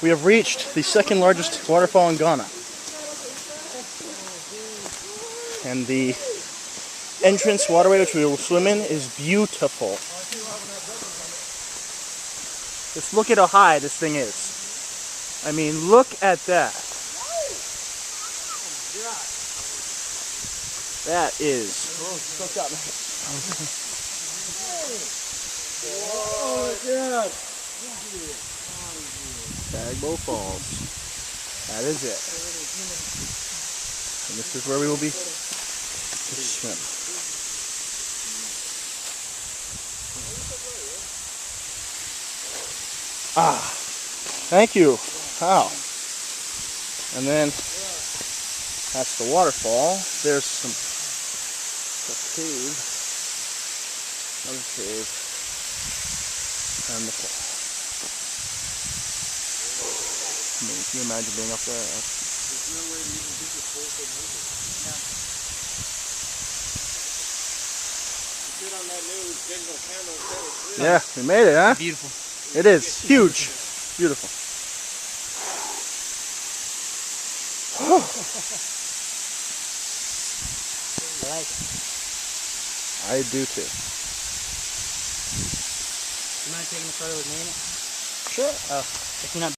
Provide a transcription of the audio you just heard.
We have reached the second largest waterfall in Ghana. And the entrance waterway which we will swim in is beautiful. Just look at how high this thing is. I mean, look at that. That is. Tagbo Falls. That is it. And this is where we will be to swim. Ah, thank you. Wow. And then that's the waterfall. There's some cave, another cave, and the fall. I mean, can you imagine being up there? There's no way to even think it's full of movement. Yeah. You sit on that new digital camera and say it's real. Yeah, we made it, huh? Beautiful. It is huge. Beautiful. I like it. I do too. You mind taking a photo with me in it? Sure. Oh, if you're not